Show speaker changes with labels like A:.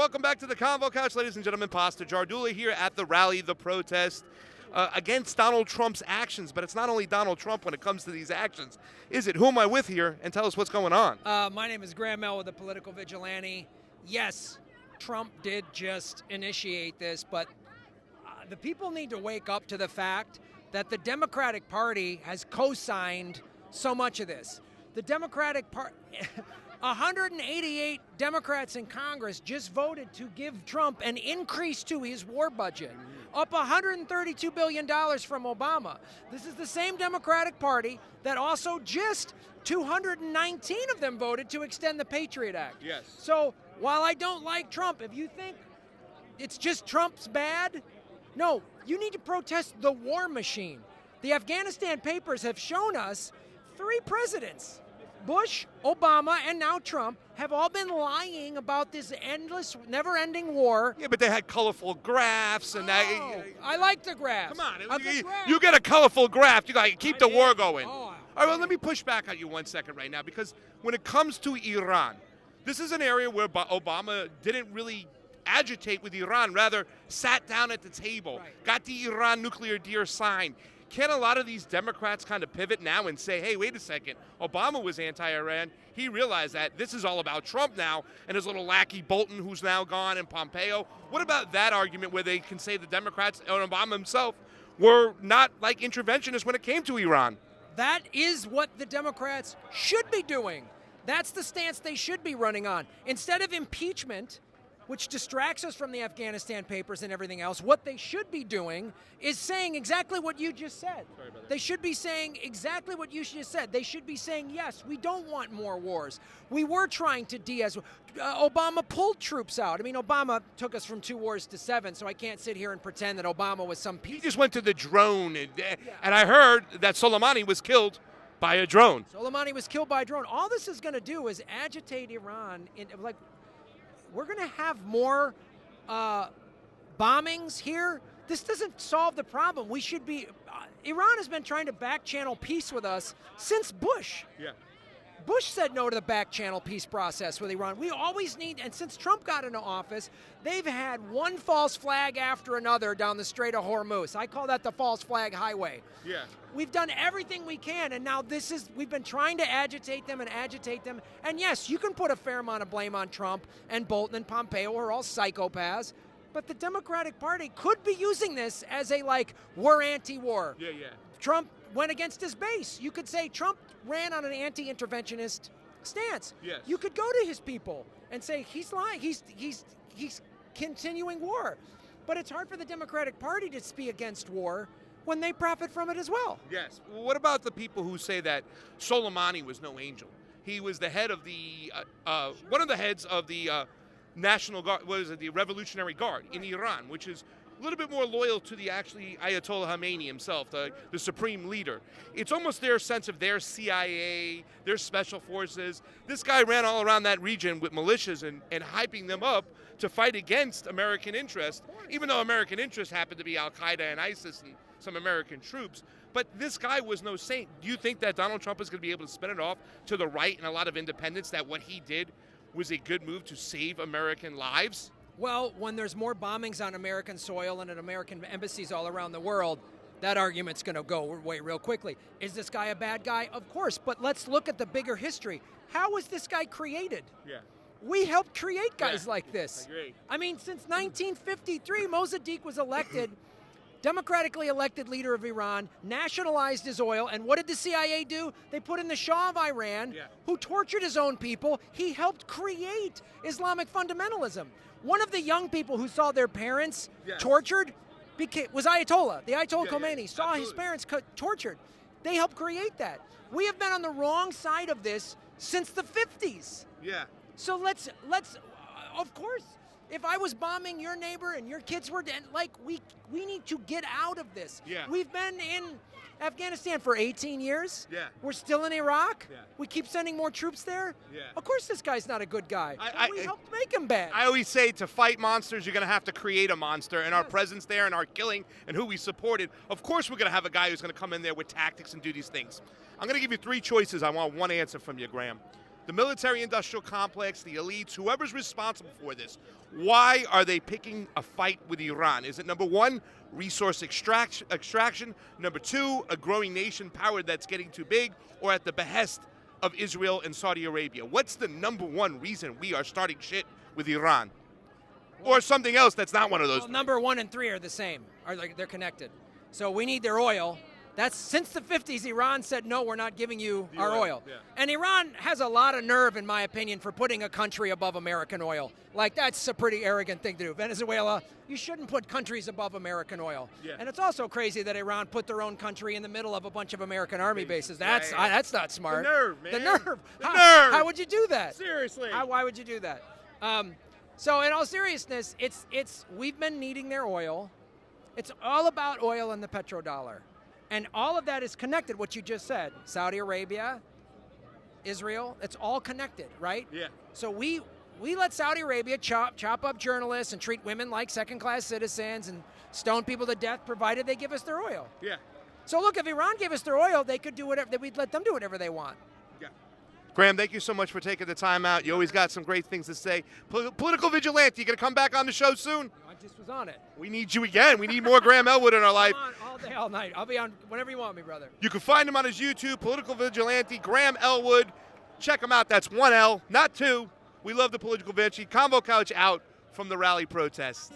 A: welcome back to the Convo Couch, ladies and gentlemen. Pasta Jardula here at the rally, the protest against Donald Trump's actions. But it's not only Donald Trump when it comes to these actions, is it? Who am I with here? And tell us what's going on.
B: My name is Graham Elwood, the Political Vigilante. Yes, Trump did just initiate this, but the people need to wake up to the fact that the Democratic Party has co-signed so much of this. The Democratic Party, 188 Democrats in Congress just voted to give Trump an increase to his war budget, up $132 billion from Obama. This is the same Democratic Party that also just 219 of them voted to extend the Patriot Act.
A: Yes.
B: So while I don't like Trump, if you think it's just Trump's bad, no, you need to protest the war machine. The Afghanistan papers have shown us 3 presidents, Bush, Obama, and now Trump, have all been lying about this endless, never-ending war.
A: Yeah, but they had colorful graphs and
B: I like the graphs.
A: Come on, you get a colorful graph, you got to keep the war going. All right, well, let me push back on you 1 second right now, because when it comes to Iran, this is an area where Obama didn't really agitate with Iran, rather sat down at the table, got the Iran nuclear deal signed. Can a lot of these Democrats kind of pivot now and say, hey, wait a second, Obama was anti-Iran. He realized that this is all about Trump now and his little lackey Bolton, who's now gone, and Pompeo. What about that argument where they can say the Democrats and Obama himself were not like interventionists when it came to Iran?
B: That is what the Democrats should be doing. That's the stance they should be running on. Instead of impeachment, which distracts us from the Afghanistan papers and everything else, what they should be doing is saying exactly what you just said.
A: Sorry, brother.
B: They should be saying exactly what you just said. They should be saying, yes, we don't want more wars. We were trying to de-escalate. Obama pulled troops out. I mean, Obama took us from 2 wars to 7, so I can't sit here and pretend that Obama was some peace.
A: He just went to the drone, and I heard that Soleimani was killed by a drone.
B: Soleimani was killed by a drone. All this is going to do is agitate Iran. We're going to have more bombings here. This doesn't solve the problem. We should be. Iran has been trying to back-channel peace with us since Bush.
A: Yeah.
B: Bush said no to the back-channel peace process with Iran. We always need, and since Trump got into office, they've had one false flag after another down the Strait of Hormuz. I call that the false flag highway.
A: Yeah.
B: We've done everything we can, and now we've been trying to agitate them. And yes, you can put a fair amount of blame on Trump and Bolton and Pompeo, who are all psychopaths, but the Democratic Party could be using this as we're anti-war.
A: Yeah, yeah.
B: Trump went against his base. You could say Trump ran on an anti-interventionist stance.
A: Yes.
B: You could go to his people and say he's lying. He's continuing war. But it's hard for the Democratic Party to speak against war when they profit from it as well.
A: Yes. What about the people who say that Soleimani was no angel? He was the head of the one of the heads of the National Guard, the Revolutionary Guard in Iran, which is a little bit more loyal to the actually Ayatollah Khamenei himself, the supreme leader. It's almost their sense of their CIA, their special forces. This guy ran all around that region with militias and hyping them up to fight against American interests, even though American interests happened to be Al-Qaeda and ISIS and some American troops. But this guy was no saint. Do you think that Donald Trump is going to be able to spin it off to the right and a lot of independents that what he did was a good move to save American lives?
B: Well, when there's more bombings on American soil and at American embassies all around the world, that argument's going to go away real quickly. Is this guy a bad guy? Of course, but let's look at the bigger history. How was this guy created?
A: Yeah.
B: We helped create guys like this.
A: I agree.
B: I mean, since 1953, Mossadegh was elected, democratically elected leader of Iran, nationalized his oil, and what did the CIA do? They put in the Shah of Iran, who tortured his own people. He helped create Islamic fundamentalism. One of the young people who saw their parents tortured was Ayatollah. The Ayatollah Khomeini saw his parents tortured. They helped create that. We have been on the wrong side of this since the 50s.
A: Yeah.
B: So let's of course, if I was bombing your neighbor and your kids were dead, we need to get out of this.
A: Yeah.
B: We've been in Afghanistan for 18 years.
A: Yeah.
B: We're still in Iraq.
A: Yeah.
B: We keep sending more troops there.
A: Yeah.
B: Of course this guy's not a good guy. We helped make him bad.
A: I always say to fight monsters, you're going to have to create a monster. And our presence there and our killing and who we supported, of course we're going to have a guy who's going to come in there with tactics and do these things. I'm going to give you 3 choices. I want one answer from you, Graham. the military-industrial complex, the elites, whoever's responsible for this, why are they picking a fight with Iran? Is it number one, resource extraction, number two, a growing nation power that's getting too big, or at the behest of Israel and Saudi Arabia? What's the number one reason we are starting shit with Iran? Or something else that's not one of those?
B: Well, number 1 and 3 are the same. They're connected. So we need their oil. That's since the 50s, Iran said, no, we're not giving you our oil.
A: Yeah.
B: And Iran has a lot of nerve, in my opinion, for putting a country above American oil. Like, that's a pretty arrogant thing to do. Venezuela, you shouldn't put countries above American oil.
A: Yeah.
B: And it's also crazy that Iran put their own country in the middle of a bunch of American army bases.
A: Yeah,
B: That's
A: yeah.
B: that's not smart.
A: The nerve, man.
B: The nerve.
A: The
B: How,
A: nerve.
B: How would you do that?
A: Seriously.
B: Why would you do that? So in all seriousness, we've been needing their oil. It's all about oil and the petrodollar. And all of that is connected, what you just said. Saudi Arabia, Israel, it's all connected, right?
A: Yeah.
B: So we let Saudi Arabia chop up journalists and treat women like second-class citizens and stone people to death, provided they give us their oil.
A: Yeah.
B: So look, if Iran gave us their oil, they could do whatever, we'd let them do whatever they want.
A: Yeah. Graham, thank you so much for taking the time out. You always got some great things to say. Political Vigilante, you going to come back on the show soon?
B: I just was on it.
A: We need you again. We need more Graham Elwood in our life.
B: I'm on all day, all night. I'll be on whenever you want me, brother.
A: You can find him on his YouTube, Political Vigilante Graham Elwood. Check him out. That's 1 L, not 2. We love the Political Vigilante. Convo Couch out from the rally protest.